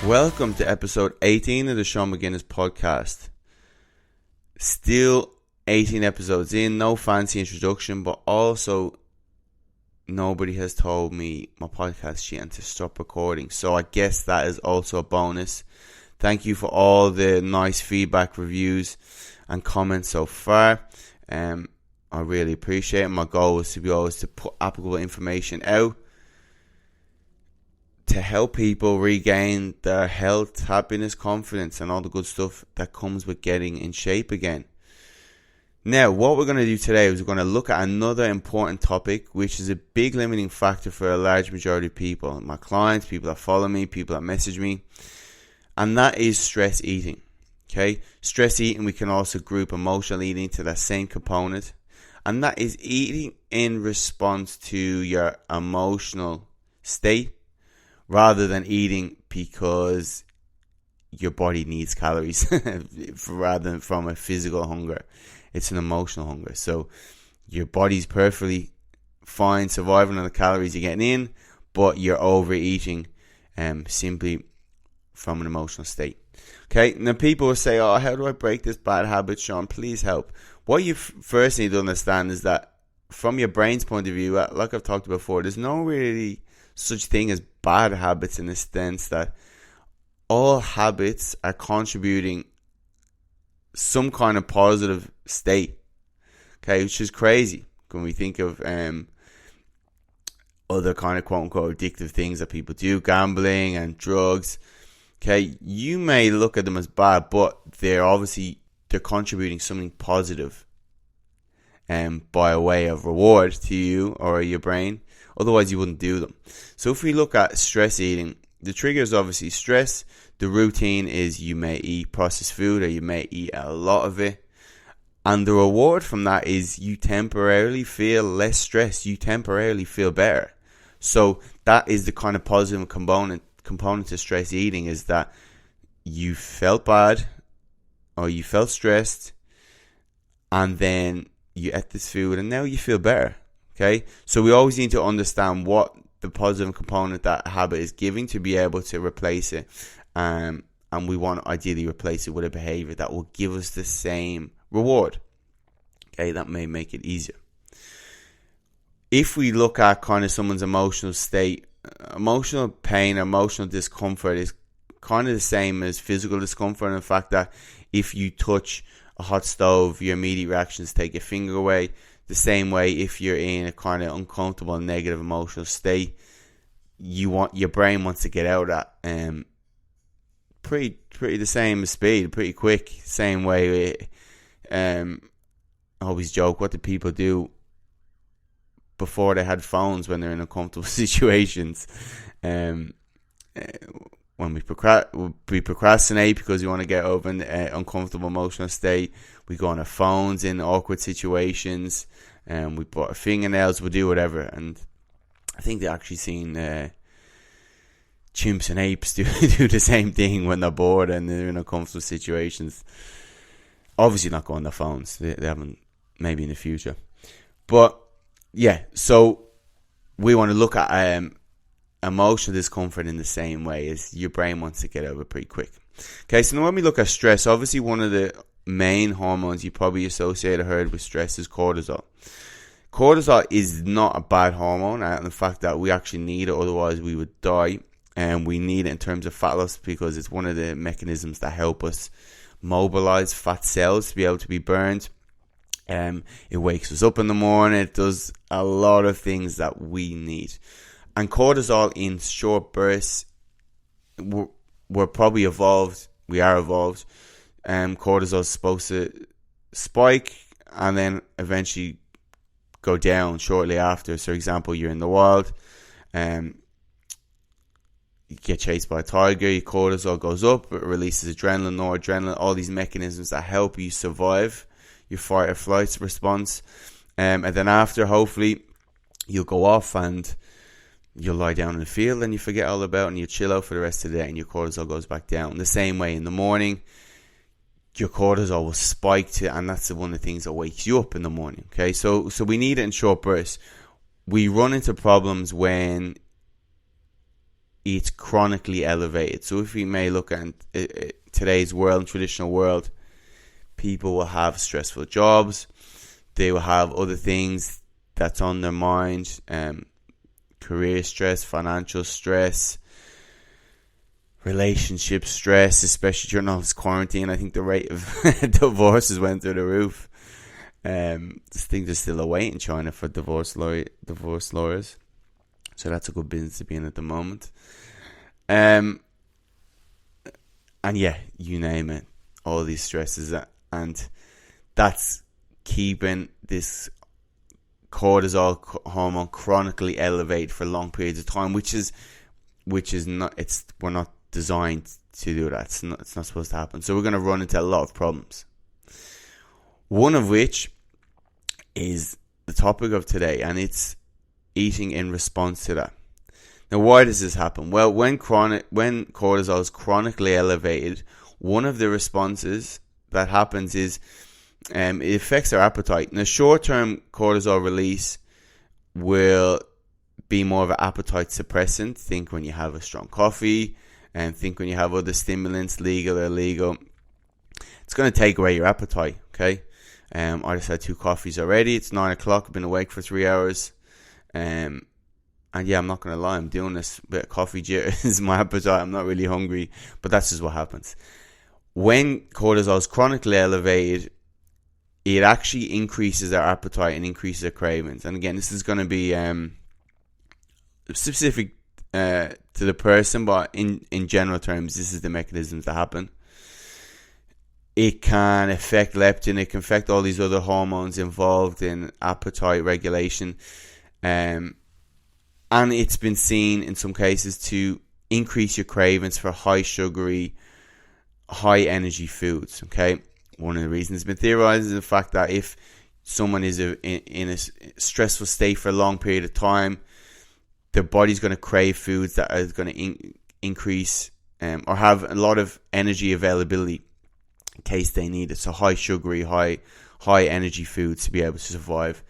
Welcome to episode 18 of the Sean McGuinness podcast. Still 18 episodes in, no fancy introduction, but also nobody has told me my podcast sheet and to stop recording. So I guess that is also a bonus. Thank you for all the nice feedback, reviews and comments so far. I really appreciate it. My goal is to be always to put applicable information out to help people regain their health, happiness, confidence, and all the good stuff that comes with getting in shape again. Now, what we're going to do today is we're going to look at another important topic, which is a big limiting factor for a large majority of people, my clients, people that follow me, people that message me, and that is stress eating. Okay, stress eating, we can also group emotional eating to that same component, and that is eating in response to your emotional state, rather than eating because your body needs calories, rather than from a physical hunger. It's an emotional hunger. So your body's perfectly fine surviving on the calories you're getting in, but you're overeating simply from an emotional state. Okay, now people will say, oh, how do I break this bad habit, Sean? Please help. What you first need to understand is that from your brain's point of view, like I've talked about before, there's no really such thing as bad habits, in the sense that all habits are contributing some kind of positive state. Okay, which is crazy when we think of other kind of quote unquote addictive things that people do, gambling and drugs. Okay, you may look at them as bad, but they're contributing something positive by way of reward to you or your brain. Otherwise you wouldn't do them. So if we look at stress eating, the trigger is obviously stress. The routine is you may eat processed food, or you may eat a lot of it, and the reward from that is you temporarily feel less stressed, you temporarily feel better. So that is the kind of positive component to stress eating, is that you felt bad or you felt stressed, and then you ate this food and now you feel better. Okay, so we always need to understand what the positive component that habit is giving to be able to replace it, and we want to ideally replace it with a behavior that will give us the same reward. Okay, that may make it easier. If we look at kind of someone's emotional state, emotional pain, emotional discomfort is kind of the same as physical discomfort, in the fact that if you touch a hot stove, your immediate reaction is to take your finger away. The same way, if you're in a kind of uncomfortable, negative emotional state, your brain wants to get out of that pretty the same speed, pretty quick. Same way. I always joke, what do people do before they had phones when they're in uncomfortable situations? When we procrastinate because we want to get over an uncomfortable emotional state, we go on our phones in awkward situations, and we put our fingernails, we do whatever. And I think they've actually seen chimps and apes do the same thing when they're bored and they're in uncomfortable situations. Obviously not go on their phones. They haven't, maybe in the future. But yeah, so we want to look at emotional discomfort in the same way, as your brain wants to get over pretty quick. Okay, so now when we look at stress, obviously one of the main hormones you probably associate or heard with stress is cortisol. Cortisol is not a bad hormone, and the fact that we actually need it, otherwise we would die. And we need it in terms of fat loss because it's one of the mechanisms that help us mobilize fat cells to be able to be burned. It wakes us up in the morning. It does a lot of things that we need. And cortisol in short bursts, we're probably evolved. We are evolved. Cortisol is supposed to spike and then eventually go down shortly after. So, for example, you're in the wild, you get chased by a tiger, your cortisol goes up, it releases adrenaline, noradrenaline, all these mechanisms that help you survive your fight or flight response. And then after, hopefully, you'll go off and you'll lie down in the field and you forget all about it, and you chill out for the rest of the day, and your cortisol goes back down. The same way in the morning, your cortisol will spike to, and that's one of the things that wakes you up in the morning. Okay, so we need it in short bursts. We run into problems when it's chronically elevated. So if we may look at today's world, traditional world, people will have stressful jobs. They will have other things that's on their mind, career stress, financial stress, relationship stress, especially during all this quarantine. I think the rate of divorces went through the roof. I think there's still a wait in China for divorce lawyers. So that's a good business to be in at the moment. And yeah, you name it, all these stresses, and that's keeping this cortisol hormone chronically elevated for long periods of time, which is not, we're not designed to do that. It's not supposed to happen. So we're going to run into a lot of problems. One of which is the topic of today, and it's eating in response to that. Now, why does this happen? Well, when cortisol is chronically elevated, one of the responses that happens is it affects our appetite. Now, short-term cortisol release will be more of an appetite suppressant. Think when you have a strong coffee, and think when you have other stimulants, legal or illegal. It's going to take away your appetite, okay? I just had 2 coffees already. It's 9 o'clock. I've been awake for 3 hours. And yeah, I'm not going to lie. I'm doing this bit of coffee jitters. My appetite. I'm not really hungry. But that's just what happens. When cortisol is chronically elevated, it actually increases our appetite and increases our cravings. And again, this is going to be specific to the person, but in general terms, this is the mechanisms that happen. It can affect leptin. It can affect all these other hormones involved in appetite regulation. And it's been seen in some cases to increase your cravings for high sugary, high energy foods. Okay, one of the reasons it's been theorized is the fact that if someone is in a stressful state for a long period of time, their body's going to crave foods that are going to increase or have a lot of energy availability in case they need it. So high sugary, high energy foods to be able to survive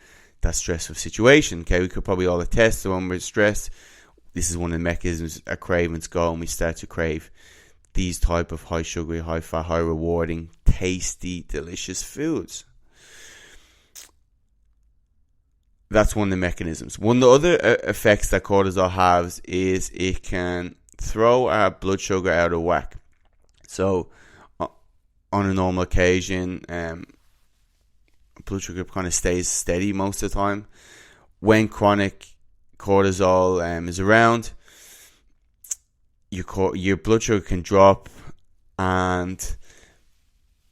that stressful situation. Okay, we could probably all attest that when we're stressed, this is one of the mechanisms our cravings go, and we start to crave these type of high sugary, high fat, high rewarding, tasty, delicious foods. That's one of the mechanisms. One of the other effects that cortisol has is it can throw our blood sugar out of whack. So on a normal occasion, blood sugar kind of stays steady most of the time. When chronic cortisol is around, your blood sugar can drop, and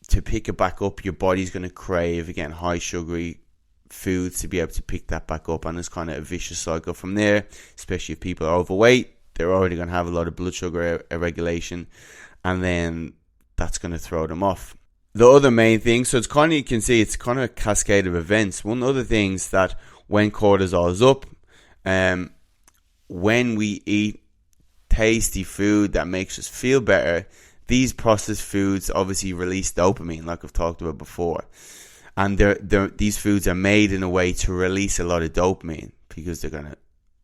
to pick it back up, your body's going to crave, again, high sugary foods to be able to pick that back up, and it's kind of a vicious cycle from there. Especially if people are overweight, they're already going to have a lot of blood sugar irregulation, and then that's going to throw them off. The other main thing, so it's kind of, you can see it's kind of a cascade of events. One of the things that when cortisol is up, when we eat tasty food that makes us feel better, these processed foods obviously release dopamine, like I've talked about before. And these foods are made in a way to release a lot of dopamine because they're going to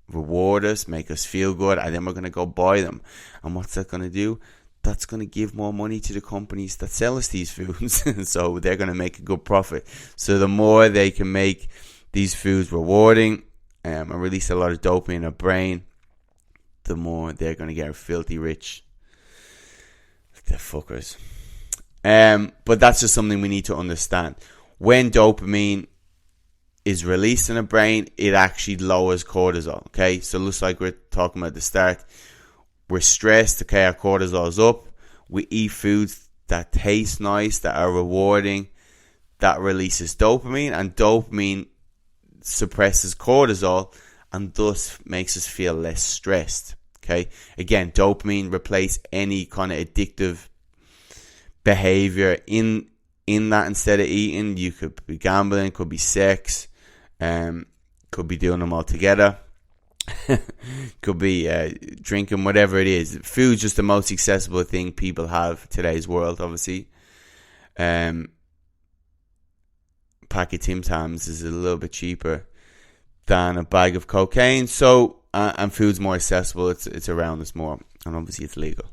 reward us, make us feel good, and then we're going to go buy them. And what's that going to do? That's going to give more money to the companies that sell us these foods. So they're going to make a good profit. So the more they can make these foods rewarding and release a lot of dopamine in our brain, the more they're going to get filthy rich. They're fuckers. But that's just something we need to understand. When dopamine is released in the brain, it actually lowers cortisol. Okay, so looks like we're talking about at the start. We're stressed. Okay, our cortisol is up. We eat foods that taste nice, that are rewarding, that releases dopamine, and dopamine suppresses cortisol, and thus makes us feel less stressed. Okay, again, dopamine replace any kind of addictive behavior in that. Instead of eating, you could be gambling, could be sex, could be doing them all together, could be drinking, whatever it is. Food's just the most accessible thing people have in today's world, obviously. Pack of Tim Tams is a little bit cheaper than a bag of cocaine. So, and food's more accessible. It's around us more, and obviously it's legal.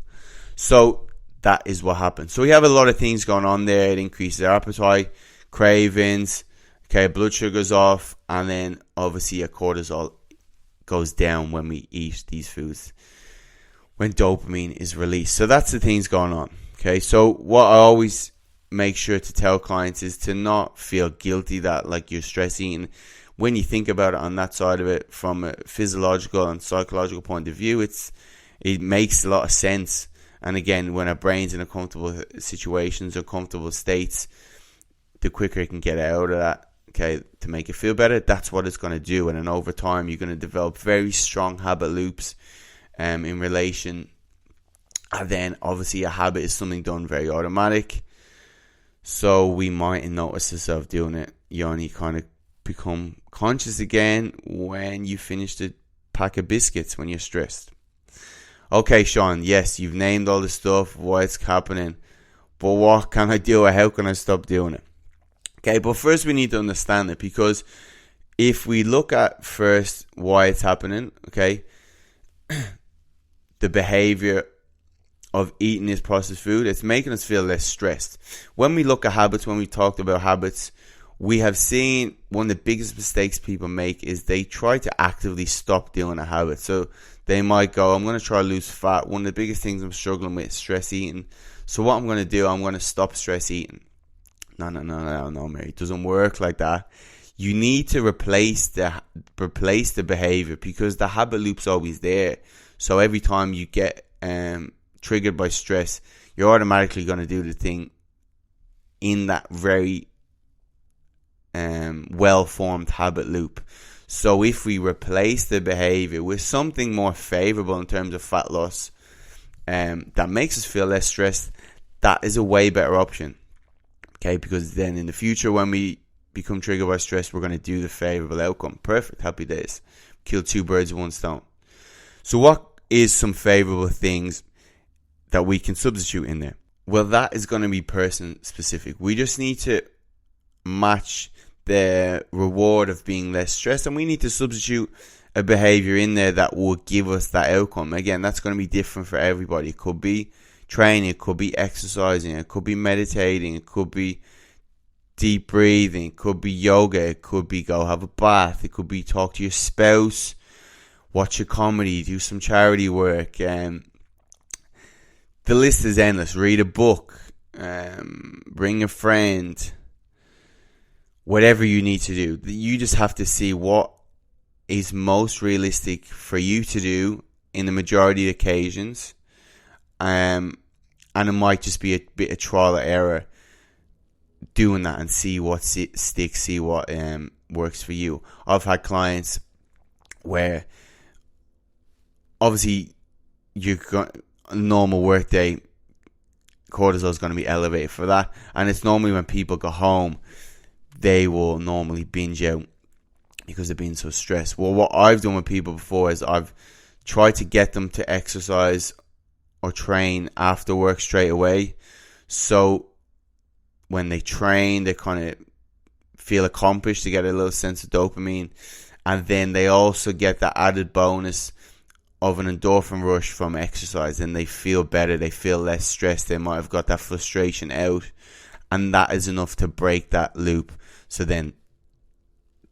So that is what happens. So we have a lot of things going on there. It increases our appetite, cravings, okay, blood sugar's off, and then obviously our cortisol goes down when we eat these foods, when dopamine is released. So that's the things going on. Okay, so what I always make sure to tell clients is to not feel guilty that like you're stress eating. When you think about it on that side of it, from a physiological and psychological point of view, it makes a lot of sense. And again, when our brain's in a comfortable situations or comfortable states, the quicker it can get out of that, okay, to make it feel better, that's what it's going to do. And then over time, you're going to develop very strong habit loops in relation. And then obviously a habit is something done very automatic. So we mightn't notice yourself doing it. You only kind of become conscious again when you finish the pack of biscuits when you're stressed. Okay, Sean, yes, you've named all the stuff, why it's happening, but what can I do or how can I stop doing it? Okay, but first we need to understand it, because if we look at first why it's happening, okay, the behavior of eating this processed food, it's making us feel less stressed. When we look at habits, when we talked about habits, we have seen one of the biggest mistakes people make is they try to actively stop doing a habit. So they might go, I'm going to try to lose fat. One of the biggest things I'm struggling with is stress eating. So what I'm going to do, I'm going to stop stress eating. No, Mary. It doesn't work like that. You need to replace the behavior, because the habit loop's always there. So every time you get triggered by stress, you're automatically going to do the thing in that very well-formed habit loop. So if we replace the behavior with something more favorable in terms of fat loss, that makes us feel less stressed, that is a way better option. Okay, because then in the future when we become triggered by stress, we're going to do the favorable outcome. Perfect, happy days. Kill two birds with one stone. So what is some favorable things that we can substitute in there? Well, that is going to be person specific. We just need to match the reward of being less stressed, and we need to substitute a behavior in there that will give us that outcome. Again, that's going to be different for everybody. It could be training, it could be exercising, it could be meditating, it could be deep breathing, it could be yoga, it could be go have a bath, it could be talk to your spouse, watch a comedy, do some charity work. The list is endless. Read a book, bring a friend, whatever you need to do. You just have to see what is most realistic for you to do in the majority of occasions. And it might just be a bit of trial and error doing that and see what sticks, see what works for you. I've had clients where obviously you've got a normal work day, cortisol is going to be elevated for that, and it's normally when people go home they will normally binge out because they're being so stressed. Well, what I've done with people before is I've tried to get them to exercise or train after work straight away. So when they train, they kind of feel accomplished, they get a little sense of dopamine, and then they also get that added bonus of an endorphin rush from exercise, and they feel better, they feel less stressed, they might have got that frustration out, and that is enough to break that loop. So then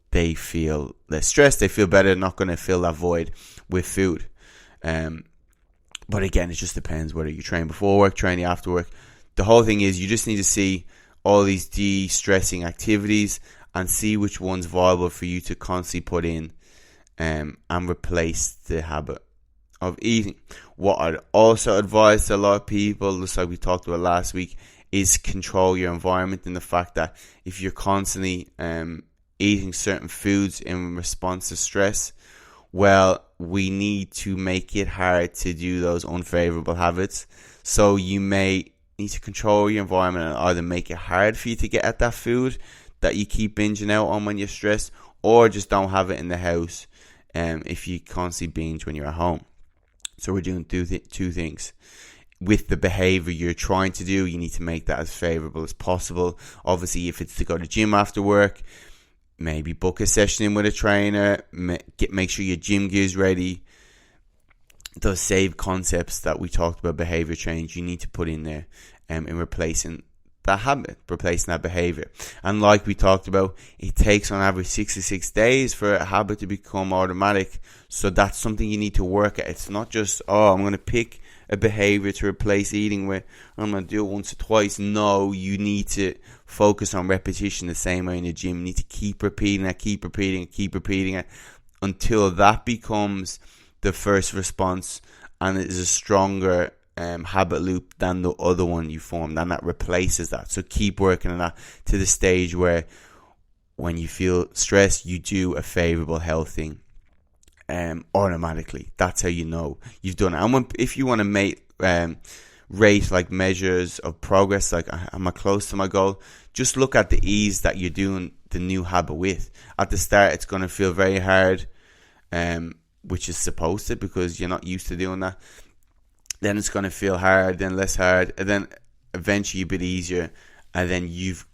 they feel less stressed, they feel better, not going to fill that void with food. But again, it just depends whether you train before work, training after work. The whole thing is you just need to see all these de-stressing activities and see which one's viable for you to constantly put in and replace the habit of eating. What I'd also advise to a lot of people, just like we talked about last week, is control your environment, and the fact that if you're constantly eating certain foods in response to stress, well, we need to make it hard to do those unfavorable habits. So you may need to control your environment and either make it hard for you to get at that food that you keep binging out on when you're stressed, or just don't have it in the house if you constantly binge when you're at home. So we're doing two things. With the behavior you're trying to do, you need to make that as favorable as possible. Obviously, if it's to go to the gym after work, maybe book a session in with a trainer, make sure your gym gear's ready. Those same concepts that we talked about, behavior change, you need to put in there in replacing that habit, replacing that behavior. And like we talked about, it takes on average 66 days for a habit to become automatic. So that's something you need to work at. It's not just, I'm going to pick a behavior to replace eating with, I'm going to do it once or twice. No, you need to focus on repetition the same way in the gym. You need to keep repeating it until that becomes the first response and it is a stronger habit loop than the other one you formed, and that replaces that. So keep working on that to the stage where when you feel stressed, you do a favorable health thing automatically. That's how you know you've done it. And if you want to rate like measures of progress, like am I close to my goal, just look at the ease that you're doing the new habit with. At the start, it's going to feel very hard, which is supposed to, because you're not used to doing that. Then it's going to feel hard, then less hard, and then eventually a bit easier, and then you've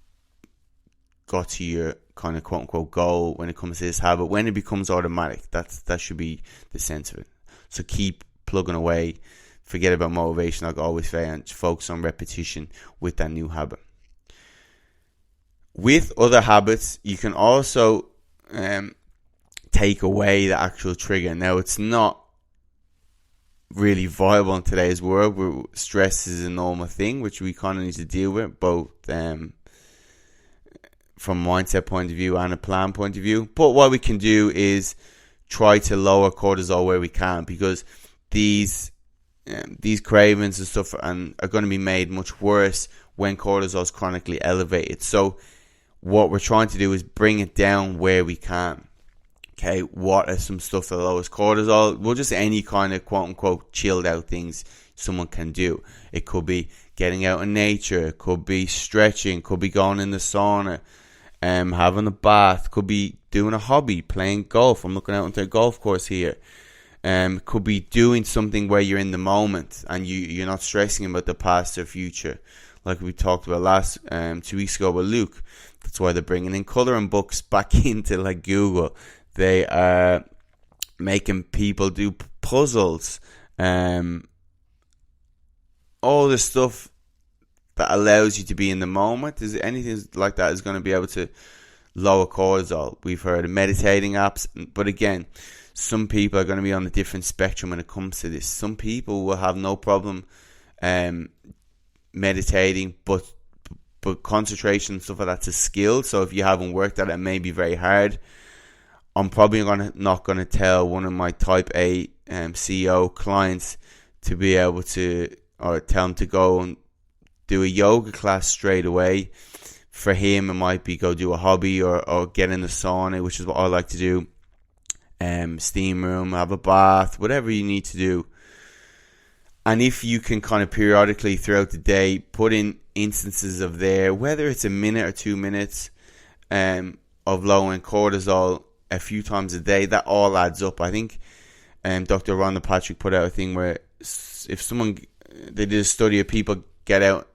got to your kind of quote-unquote goal when it comes to this habit. When it becomes automatic, that should be the sense of it. So keep plugging away, forget about motivation, like I always say, and focus on repetition with that new habit. With other habits, you can also take away the actual trigger. Now, it's not really viable in today's world where stress is a normal thing, which we kind of need to deal with, both from a mindset point of view and a plan point of view. But what we can do is try to lower cortisol where we can, because these cravings and stuff are going to be made much worse when cortisol is chronically elevated. So what we're trying to do is bring it down where we can. Okay, what are some stuff that lowers cortisol? Well, just any kind of quote-unquote chilled out things someone can do. It could be getting out in nature. It could be stretching. It could be going in the sauna. Having a bath. Could be doing a hobby, playing golf. I'm looking out into a golf course here. Could be doing something where you're in the moment and you're not stressing about the past or future. Like we talked about last 2 weeks ago with Luke. That's why they're bringing in colouring books back into like Google. They are making people do puzzles. All the stuff that allows you to be in the moment. Is anything like that is going to be able to lower cortisol. We've heard of meditating apps, but again, some people are going to be on a different spectrum when it comes to this. Some people will have no problem meditating, but concentration and stuff like that's a skill. So if you haven't worked at it, it may be very hard. I'm probably not going to tell one of my type A CEO clients to be able to, or tell him to go and do a yoga class straight away. For him, it might be go do a hobby or get in the sauna, which is what I like to do. Steam room, have a bath, whatever you need to do. And if you can kind of periodically throughout the day put in instances of there, whether it's a minute or 2 minutes of lowering cortisol a few times a day, that all adds up. I think Dr. Rhonda Patrick put out a thing where they did a study of people get out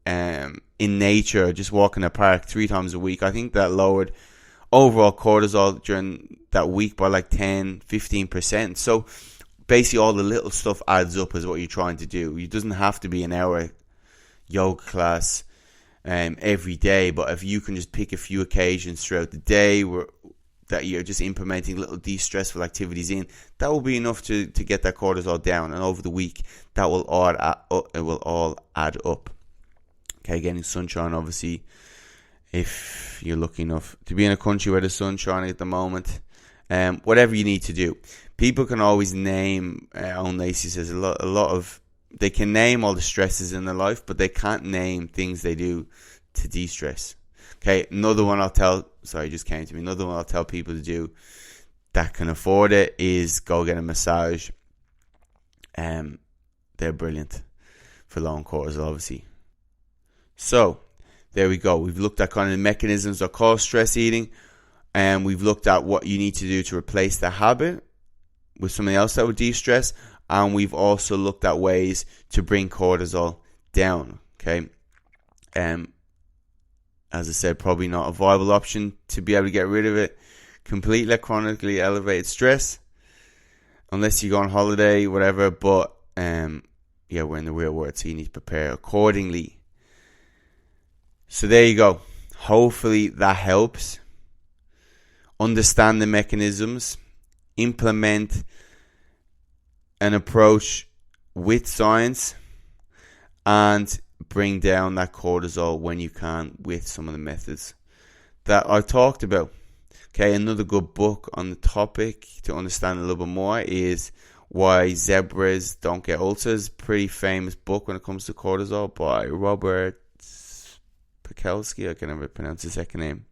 in nature, just walk in a park 3 times a week. I think that lowered overall cortisol during that week by like 10-15%. So basically all the little stuff adds up is what you're trying to do. It doesn't have to be an hour yoga class every day, but if you can just pick a few occasions throughout the day that you're just implementing little de-stressful activities in, that will be enough to get that cortisol down. And over the week, that will all add up. Okay, getting sunshine, obviously, if you're lucky enough to be in a country where the sun's shining at the moment. Whatever you need to do. People can always name, Owen Lacey says, a lot of, they can name all the stresses in their life, but they can't name things they do to de-stress. Okay, another one I'll tell people to do that can afford it is go get a massage. They're brilliant for lowering cortisol, obviously. So, there we go. We've looked at kind of the mechanisms that cause stress eating, and we've looked at what you need to do to replace the habit with something else that would de-stress, and we've also looked at ways to bring cortisol down. Okay, as I said, probably not a viable option to be able to get rid of it completely, chronically elevated stress, unless you go on holiday, whatever. But yeah, we're in the real world, so you need to prepare accordingly. So there you go. Hopefully that helps. Understand the mechanisms, implement an approach with science, and bring down that cortisol when you can with some of the methods that I talked about. Okay, another good book on the topic to understand a little bit more is Why Zebras Don't Get Ulcers. Pretty famous book when it comes to cortisol by Robert Pekelski. I can never pronounce his second name.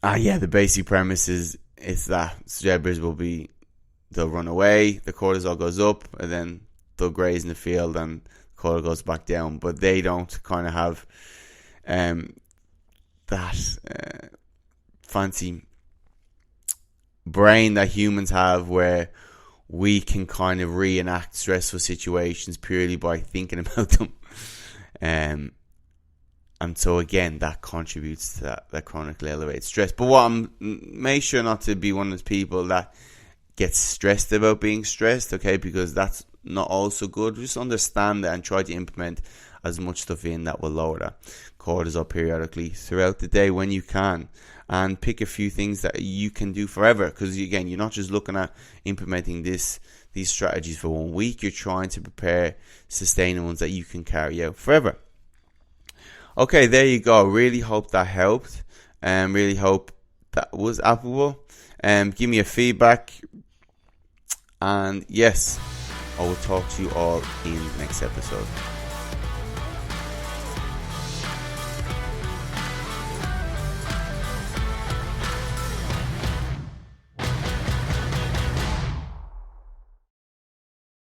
The basic premise is that zebras they'll run away, the cortisol goes up, and then they'll graze in the field and the cortisol goes back down. But they don't kind of have that fancy brain that humans have, where we can kind of reenact stressful situations purely by thinking about them. And so again, that contributes to that chronically elevated stress. But make sure not to be one of those people that gets stressed about being stressed, okay? Because that's not also good. Just understand that and try to implement as much stuff in that will lower that cortisol periodically throughout the day when you can. And pick a few things that you can do forever. Because again, you're not just looking at implementing these strategies for 1 week. You're trying to prepare sustaining ones that you can carry out forever. Okay, there you go. Really hope that helped. Really hope that was applicable. Give me a feedback. And yes, I will talk to you all in the next episode.